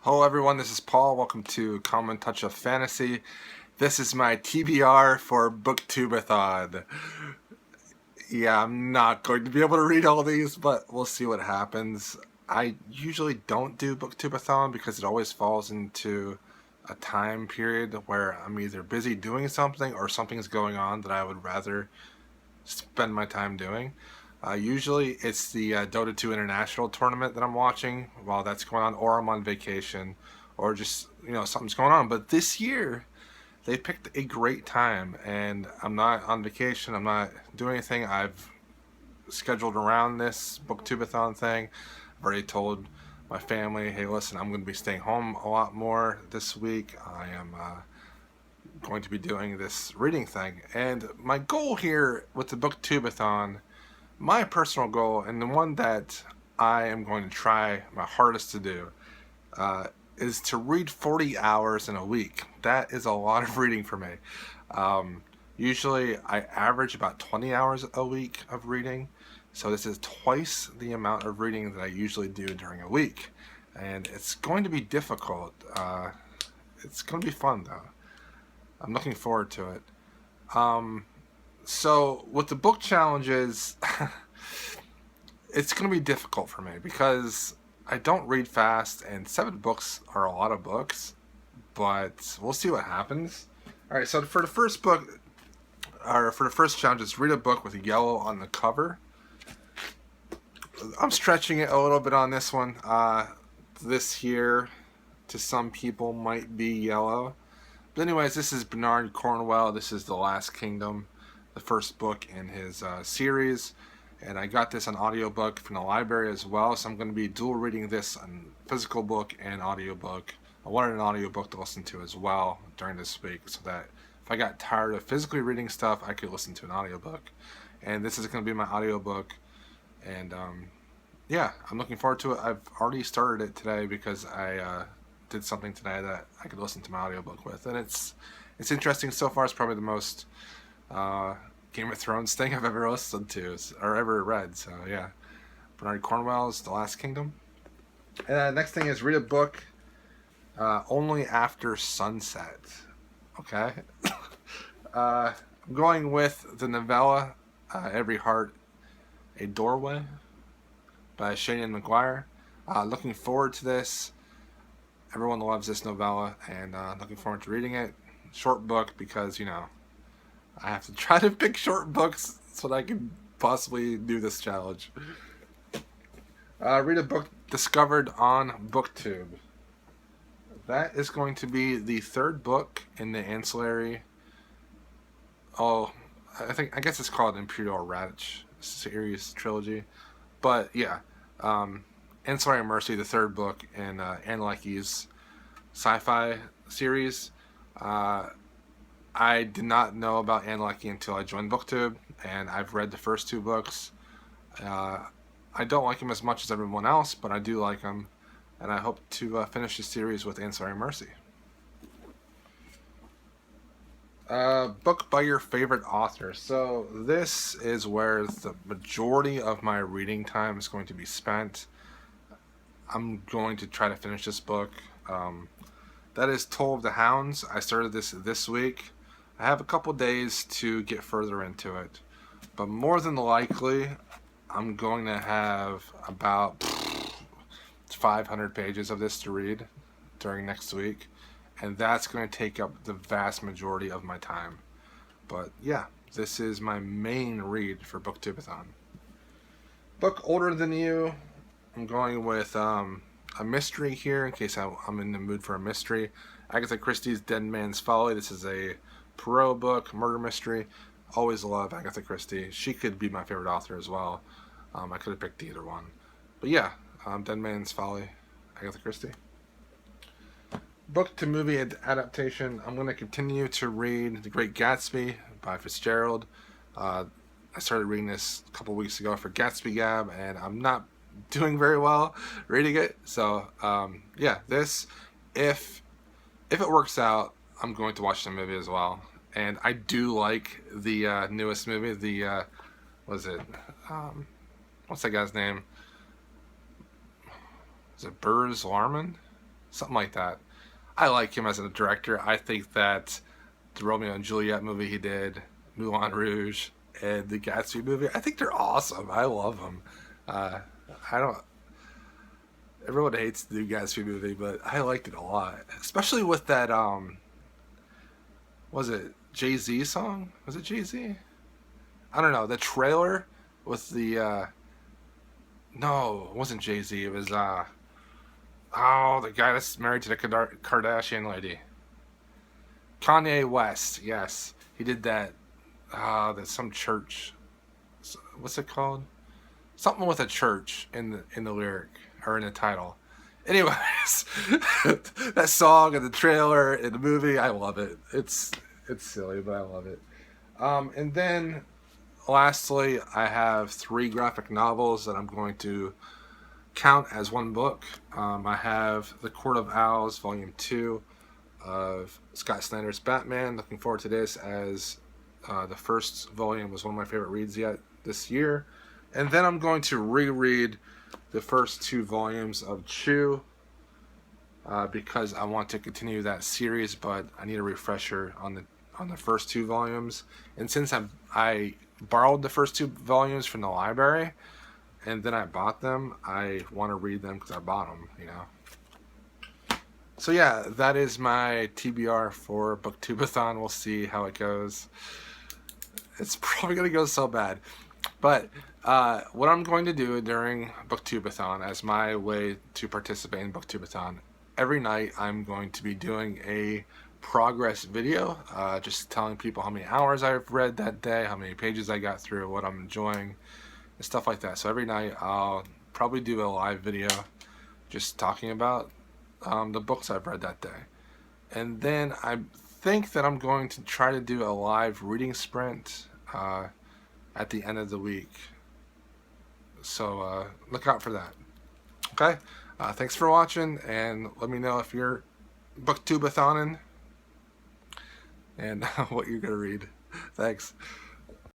Hello everyone, this is Paul. Welcome to Common Touch of Fantasy. This is my TBR for Booktube-A-Thon. Yeah, I'm not going to be able to read all these, but we'll see what happens. I usually don't do Booktube-A-Thon because it always falls into a time period where I'm either busy doing something or something's going on that I would rather spend my time doing. Usually it's the Dota 2 International tournament that I'm watching while that's going on, or I'm on vacation, or just, something's going on. But this year, they picked a great time, and I'm not on vacation, I'm not doing anything. I've scheduled around this Booktube-A-Thon thing. I've already told my family, hey, listen, I'm going to be staying home a lot more this week. I am going to be doing this reading thing. And my goal here with the Booktube-A-Thon, my personal goal, and the one that I am going to try my hardest to do, is to read 40 hours in a week. That is a lot of reading for me. Usually I average about 20 hours a week of reading, so this is twice the amount of reading that I usually do during a week. And it's going to be difficult. It's going to be fun though. I'm looking forward to it. So with the book challenges, it's going to be difficult for me because I don't read fast, and 7 books are a lot of books, but we'll see what happens. All right, so for the first book, or for the first challenge, is read a book with yellow on the cover. I'm stretching it a little bit on this one. This here, to some people, might be yellow. But anyways, this is Bernard Cornwell. This is The Last Kingdom, the first book in his series, and I got this on audiobook from the library as well, so I'm going to be dual reading this on physical book and audiobook. I wanted an audiobook to listen to as well during this week, so that if I got tired of physically reading stuff, I could listen to an audiobook. And this is going to be my audiobook, and yeah, I'm looking forward to it. I've already started it today because I did something today that I could listen to my audiobook with, and it's interesting. So far, it's probably the most Game of Thrones thing I've ever listened to or ever read. So yeah, Bernard Cornwell's The Last Kingdom. And next thing is read a book only after sunset. Okay. I'm going with the novella Every Heart a Doorway by Shannon McGuire. Looking forward to this. Everyone loves this novella, and looking forward to reading it. Short book because, I have to try to pick short books so that I can possibly do this challenge. Read a book discovered on Booktube. That is going to be the 3rd book in the ancillary. I guess it's called Imperial Radich series trilogy. But yeah, Ancillary Mercy, the 3rd book in Anne Leckie's sci-fi series. I did not know about Anne Leckie until I joined Booktube, and I've read the first 2 books. I don't like them as much as everyone else, but I do like them, and I hope to finish the series with Ancillary Mercy. Book by your favorite author. So this is where the majority of my reading time is going to be spent. I'm going to try to finish this book. That is Toll of the Hounds. I started this week. I have a couple days to get further into it, but more than likely, I'm going to have about 500 pages of this to read during next week, and that's going to take up the vast majority of my time. But yeah, this is my main read for Booktube-A-Thon. Book older than you. I'm going with a mystery here in case I'm in the mood for a mystery. Agatha Christie's Dead Man's Folly. This is a Poirot book, murder mystery. Always love Agatha Christie. She could be my favorite author as well. I could have picked either one. But yeah, Dead Man's Folly, Agatha Christie. Book to movie adaptation. I'm going to continue to read The Great Gatsby by Fitzgerald. I started reading this a couple weeks ago for Gatsby Gab, and I'm not doing very well reading it. So yeah, this, if it works out, I'm going to watch the movie as well. And I do like the newest movie, what's that guy's name? Is it Burrs Larman? something like that. I like him as a director. I think that the Romeo and Juliet movie he did, Moulin Rouge, and the Gatsby movie, I think they're awesome. I love them. Uh, I don't. Everyone hates the new Gatsby movie, but I liked it a lot, especially with that. Was it Jay-Z song? Was it Jay-Z? I don't know. The trailer with the. No, it wasn't Jay-Z. It was oh, the guy that's married to the Kardashian lady. Kanye West, yes. He did that. There's some church. What's it called? Something with a church in the lyric or in the title. Anyways, that song and the trailer and the movie, I love it. It's silly, but I love it. And then lastly, I have 3 graphic novels that I'm going to count as one book. I have The Court of Owls, Volume 2 of Scott Snyder's Batman. Looking forward to this, as the first volume was one of my favorite reads yet this year. And then I'm going to reread the first 2 volumes of Chew because I want to continue that series, but I need a refresher on the first 2 volumes. And since I borrowed the first 2 volumes from the library, and then I bought them, I want to read them because I bought them, you know. So yeah, that is my TBR for Booktube-A-Thon. We'll see how it goes. It's probably going to go so bad. But what I'm going to do during Booktube-A-Thon, as my way to participate in Booktube-A-Thon, every night I'm going to be doing a progress video, just telling people how many hours I've read that day, how many pages I got through, what I'm enjoying, and stuff like that. So every night I'll probably do a live video just talking about the books I've read that day. And then I think that I'm going to try to do a live reading sprint at the end of the week. So look out for that. Okay? Thanks for watching, and let me know if you're Booktube-A-Thoning and what you're going to read. Thanks.